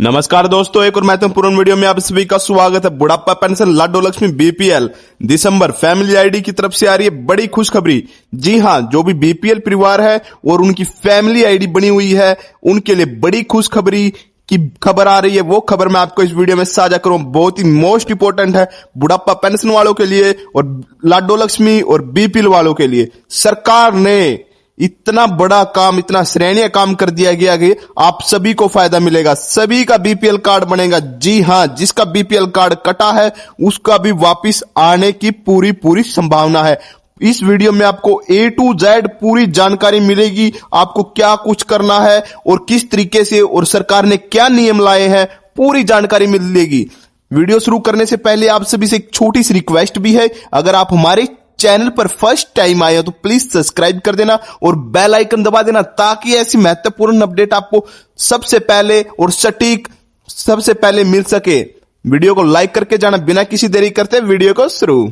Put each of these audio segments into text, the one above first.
नमस्कार दोस्तों, एक और महत्वपूर्ण वीडियो में आप सभी का स्वागत है। बुढ़ापा पेंशन लाडो लक्ष्मी बीपीएल दिसंबर फैमिली आईडी की तरफ से आ रही है बड़ी खुशखबरी। जी हां, जो भी बीपीएल परिवार है और उनकी फैमिली आईडी बनी हुई है उनके लिए बड़ी खुशखबरी की खबर आ रही है। वो खबर मैं आपको इस वीडियो में साझा करूं, बहुत ही मोस्ट इंपोर्टेंट है बुढ़ापा पेंशन वालों के लिए और लाडो लक्ष्मी और बीपीएल वालों के लिए। सरकार ने इतना बड़ा काम, इतना सराहनीय काम कर दिया गया कि आप सभी को फायदा मिलेगा, सभी का बीपीएल कार्ड बनेगा। जी हां, जिसका बीपीएल कार्ड कटा है उसका भी वापस आने की पूरी संभावना है। इस वीडियो में आपको A to Z पूरी जानकारी मिलेगी, आपको क्या कुछ करना है और किस तरीके से, और सरकार ने क्या नियम लाए हैं, पूरी जानकारी मिलेगी। वीडियो शुरू करने से पहले आप सभी से एक छोटी सी रिक्वेस्ट भी है, अगर आप हमारे चैनल पर फर्स्ट टाइम आए हो तो प्लीज सब्सक्राइब कर देना और बेल आइकन दबा देना, ताकि ऐसी महत्वपूर्ण अपडेट आपको सबसे पहले और सटीक सबसे पहले मिल सके। वीडियो को लाइक करके जाना, बिना किसी देरी करते वीडियो को शुरू।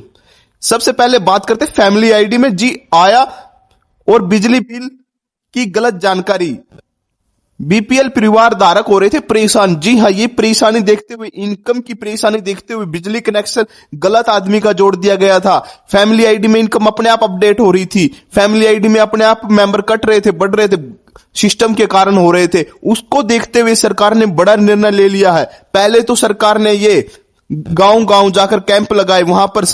सबसे पहले बात करते फैमिली आईडी में जी आया और बिजली बिल की गलत जानकारी। बीपीएल परिवार धारक हो रहे थे परेशान। जी हां, ये परेशानी देखते हुए, इनकम की परेशानी देखते हुए बिजली कनेक्शन गलत आदमी का जोड़ दिया गया था। फैमिली आईडी में इनकम अपने आप अपडेट हो रही थी, फैमिली आईडी में अपने आप मेंबर कट रहे थे, बढ़ रहे थे, सिस्टम के कारण हो रहे थे। उसको देखते हुए सरकार ने बड़ा निर्णय ले लिया है। पहले तो सरकार ने ये गांव जाकर कैंप लगाए, वहां पर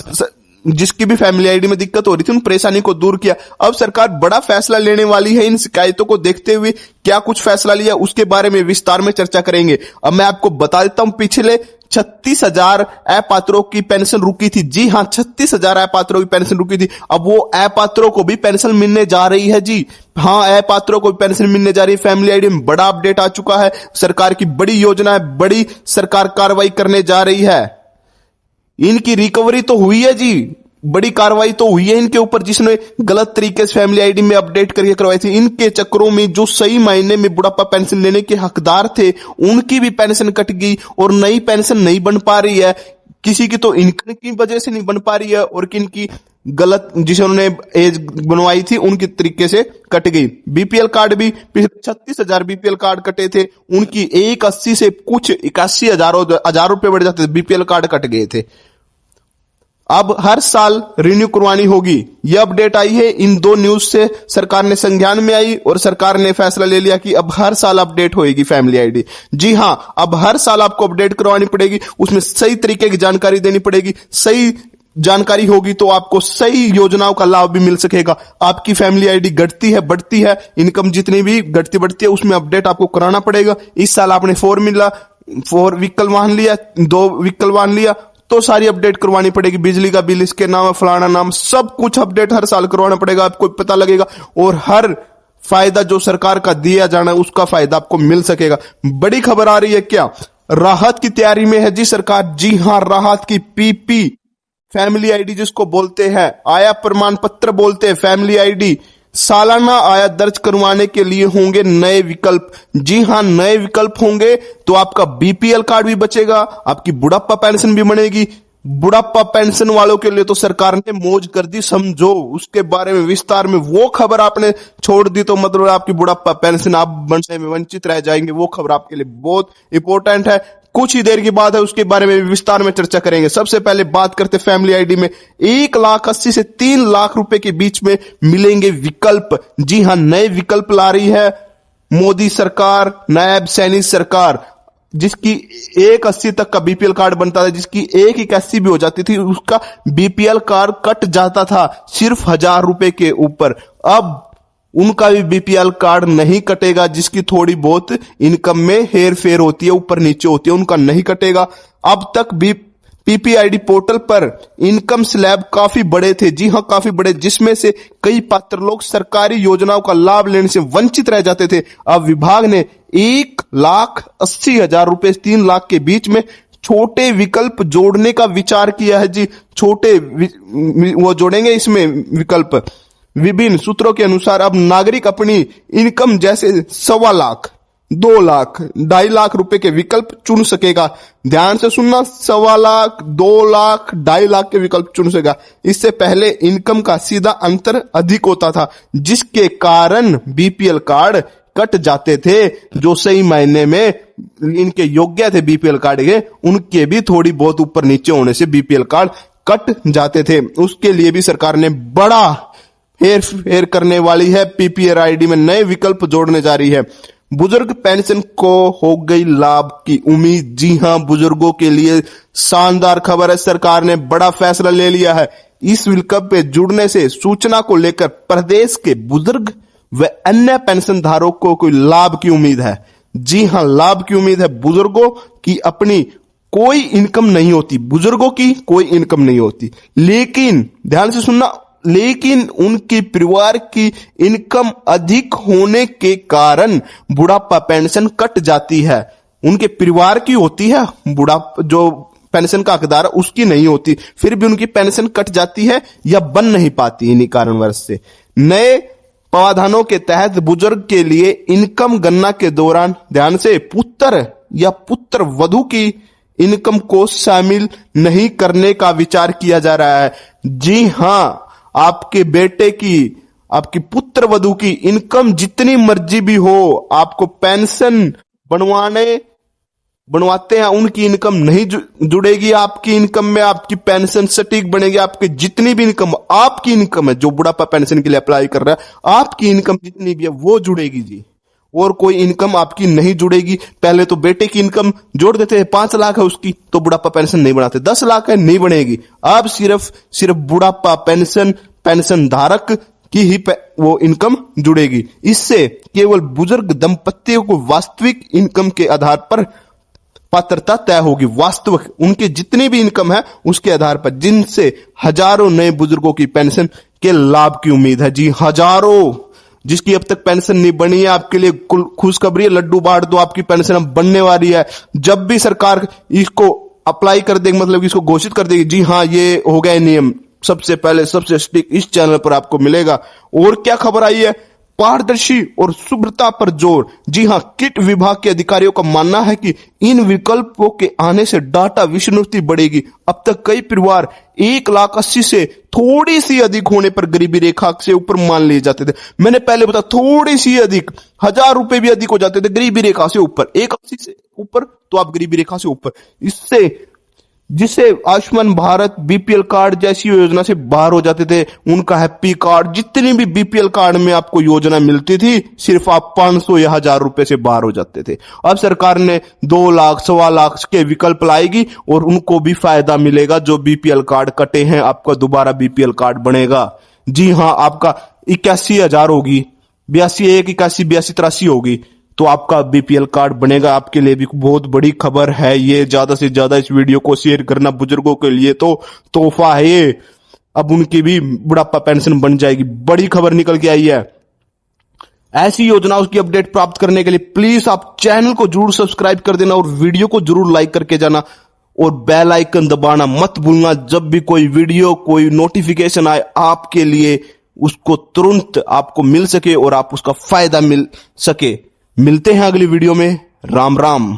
जिसकी भी फैमिली आईडी में दिक्कत हो रही थी उन परेशानी को दूर किया। अब सरकार बड़ा फैसला लेने वाली है। इन शिकायतों को देखते हुए क्या कुछ फैसला लिया उसके बारे में विस्तार में चर्चा करेंगे। अब मैं आपको बता देता हूं, पिछले 36,000 अपात्रों की पेंशन रुकी थी। जी हां, 36,000 अपात्रों की पेंशन रुकी थी। अब वो अपात्रों को भी पेंशन मिलने जा रही है। जी हां, अपात्रों को भी पेंशन मिलने जा रही है। फैमिली आईडी में बड़ा अपडेट आ चुका है, सरकार की बड़ी योजना है, बड़ी सरकार कार्रवाई करने जा रही है। इनकी रिकवरी तो हुई है जी, बड़ी कार्रवाई तो हुई है इनके ऊपर, जिसने गलत तरीके से फैमिली आईडी में अपडेट करके करवाई थी। इनके चक्रों में जो सही मायने में बुढ़ापा पेंशन लेने के हकदार थे उनकी भी पेंशन कट गई और नई पेंशन नहीं बन पा रही है। किसी की तो इनकम की वजह से नहीं बन पा रही है और किनकी गलत, जिसे उन्होंने एज बनवाई थी उनकी तरीके से कट गई। बीपीएल कार्ड भी 36,000 बीपीएल कार्ड कटे थे, उनकी 180 से कुछ 81,000 रुपए बढ़ जाते थे, बीपीएल कार्ड कट गए थे। अब हर साल रिन्यू करवानी होगी, यह अपडेट आई है। इन दो न्यूज से सरकार ने संज्ञान में आई और सरकार ने फैसला ले लिया कि अब हर साल अपडेट होएगी फैमिली आईडी। जी हां, अब हर साल आपको अपडेट करवानी पड़ेगी, उसमें सही तरीके की जानकारी देनी पड़ेगी। सही जानकारी होगी तो आपको सही योजनाओं का लाभ भी मिल सकेगा। आपकी फैमिली आईडी घटती है, बढ़ती है, इनकम जितनी भी घटती बढ़ती है उसमें अपडेट आपको कराना पड़ेगा। इस साल आपने 4 व्हीकल वाहन लिया, 2 व्हीकल वाहन लिया तो सारी अपडेट करवानी पड़ेगी। बिजली का बिल इसके नाम है, फलाना नाम, सब कुछ अपडेट हर साल करवाना पड़ेगा, आपको पता लगेगा और हर फायदा जो सरकार का दिया जाना है उसका फायदा आपको मिल सकेगा। बड़ी खबर आ रही है, क्या राहत की तैयारी में है जी सरकार। जी हां, राहत की पीपी फैमिली आईडी जिसको बोलते हैं, आया प्रमाण पत्र बोलते हैं फैमिली आईडी, सालाना आय दर्ज करवाने के लिए होंगे नए विकल्प। जी हां, नए विकल्प होंगे तो आपका बीपीएल कार्ड भी बचेगा, आपकी बुढ़ापा पेंशन भी बनेगी। बुढ़ापा पेंशन वालों के लिए तो सरकार ने मौज कर दी, समझो। उसके बारे में विस्तार में, वो खबर आपने छोड़ दी तो मतलब आपकी बुढ़ापा पेंशन आप बनने में वंचित रह जाएंगे। वो खबर आपके लिए बहुत इंपॉर्टेंट है, कुछ ही देर की बात है, उसके बारे में विस्तार में चर्चा करेंगे। सबसे पहले बात करते फैमिली आईडी में 1,80,000 से 3 लाख रुपए के बीच में मिलेंगे विकल्प। जी हां, नए विकल्प ला रही है मोदी सरकार, नायब सैनी सरकार। जिसकी 1,80 तक का बीपीएल कार्ड बनता था, जिसकी 1,81 भी हो जाती थी, उसका बीपीएल कार्ड कट जाता था सिर्फ 1,000 रुपए के ऊपर। अब उनका भी बीपीएल कार्ड नहीं कटेगा, जिसकी थोड़ी बहुत इनकम में हेर फेर होती है, ऊपर नीचे होती है, उनका नहीं कटेगा। अब तक भी पीपीआईडी पोर्टल पर इनकम स्लैब काफी बड़े थे। जी हां, काफी बड़े, जिसमें से कई पात्र लोग सरकारी योजनाओं का लाभ लेने से वंचित रह जाते थे। अब विभाग ने 1,80,000 रुपए 3 लाख के बीच में छोटे विकल्प जोड़ने का विचार किया है। जी, छोटे वो जोड़ेंगे इसमें विकल्प। विभिन्न सूत्रों के अनुसार अब नागरिक अपनी इनकम जैसे 1.25 लाख, 2 लाख, 2.5 लाख रुपए के विकल्प चुन सकेगा। ध्यान से सुनना, 1.25 लाख, 2 लाख, 2.5 लाख के विकल्प चुन सकेगा। इससे पहले इनकम का सीधा अंतर अधिक होता था, जिसके कारण बीपीएल कार्ड कट जाते थे, जो सही मायने में इनके योग्य थे बीपीएल कार्ड के, उनके भी थोड़ी बहुत ऊपर नीचे होने से बीपीएल कार्ड कट जाते थे। उसके लिए भी सरकार ने बड़ा हेर फेर करने वाली है, पीपीएल आईडी में नए विकल्प जोड़ने जा रही है। बुजुर्ग पेंशन को हो गई लाभ की उम्मीद। जी हां, बुजुर्गों के लिए शानदार खबर है, सरकार ने बड़ा फैसला ले लिया है। इस विकल्प पे जुड़ने से सूचना को लेकर प्रदेश के बुजुर्ग व अन्य पेंशन धारकों को लाभ की उम्मीद है। जी हां, लाभ की उम्मीद है। बुजुर्गों की अपनी कोई इनकम नहीं होती, बुजुर्गों की कोई इनकम नहीं होती, लेकिन ध्यान से सुनना, लेकिन उनके परिवार की इनकम अधिक होने के कारण बुढ़ापा पेंशन कट जाती है। उनके परिवार की होती है, बुढ़ापा जो पेंशन का हकदार उसकी नहीं होती, फिर भी उनकी पेंशन कट जाती है या बन नहीं पाती इन्हीं कारणवश से। नए प्रावधानों के तहत बुजुर्ग के लिए इनकम गणना के दौरान ध्यान से पुत्र या पुत्र वधू की इनकम को शामिल नहीं करने का विचार किया जा रहा है। जी हां, आपके बेटे की, आपकी पुत्र वधू की इनकम जितनी मर्जी भी हो, आपको पेंशन बनवाते हैं, उनकी इनकम नहीं जुड़ेगी आपकी इनकम में, आपकी पेंशन सटीक बनेगी। आपकी जितनी भी इनकम, आपकी इनकम है, जो बुढ़ापा पेंशन के लिए अप्लाई कर रहा है, आपकी इनकम जितनी भी है वो जुड़ेगी जी, और कोई इनकम आपकी नहीं जुड़ेगी। पहले तो बेटे की इनकम जोड़ देते हैं, 5 लाख है उसकी तो बुढ़ापा पेंशन नहीं बनाते, 10 लाख है नहीं बनेगी। अब सिर्फ बुढ़ापा पेंशन धारक की ही वो इनकम जुड़ेगी। इससे केवल बुजुर्ग दंपतियों को वास्तविक इनकम के आधार पर पात्रता तय होगी। वास्तविक उनके जितनी भी इनकम है उसके आधार पर, जिनसे हजारों नए बुजुर्गों की पेंशन के लाभ की उम्मीद है। जी, हजारों, जिसकी अब तक पेंशन नहीं बनी है, आपके लिए खुशखबरी है, लड्डू बांट दो, आपकी पेंशन अब बनने वाली है। जब भी सरकार इसको अप्लाई कर देगी, मतलब इसको घोषित कर देगी, जी हां ये हो गया नियम, सबसे पहले सबसे सटीक इस चैनल पर आपको मिलेगा। और क्या खबर आई है? पारदर्शी और शुभ्रता पर जोर। जी हां, किट विभाग के अधिकारियों का मानना है कि इन विकल्पों के आने से डाटा विश्वसनीयता बढ़ेगी। अब तक कई परिवार 1,80,000 से थोड़ी सी अधिक होने पर गरीबी रेखा से ऊपर मान लिए जाते थे। मैंने पहले बताया, थोड़ी सी अधिक, 1000 रुपए भी अधिक हो जाते थे गरीबी रेखा से ऊपर, 1,80,000 से ऊपर तो आप गरीबी रेखा से ऊपर। इससे जिसे आयुष्मान भारत बीपीएल कार्ड जैसी योजना से बाहर हो जाते थे, उनका हैप्पी कार्ड, जितनी भी बीपीएल कार्ड में आपको योजना मिलती थी, सिर्फ आप 500 या 1000 रुपए से बाहर हो जाते थे। अब सरकार ने 2 लाख, 1.25 लाख के विकल्प लाएगी और उनको भी फायदा मिलेगा। जो बीपीएल कार्ड कटे हैं, आपका दोबारा बीपीएल कार्ड बनेगा। जी हां, आपका 81,000 होगी, 82, 81, 82, 83 होगी, तो आपका बीपीएल कार्ड बनेगा। आपके लिए भी बहुत बड़ी खबर है ये। ज्यादा से ज्यादा इस वीडियो को शेयर करना, बुजुर्गों के लिए तो तोहफा है ये। अब उनकी भी बुढ़ापा पेंशन बन जाएगी, बड़ी खबर निकल के आई है। ऐसी योजनाओं की अपडेट प्राप्त करने के लिए प्लीज आप चैनल को जरूर सब्सक्राइब कर देना और वीडियो को जरूर लाइक करके जाना और बेल आइकन दबाना मत भूलना। जब भी कोई वीडियो, कोई नोटिफिकेशन आए आपके लिए, उसको तुरंत आपको मिल सके और आप उसका फायदा मिल सके। मिलते हैं अगली वीडियो में। राम राम।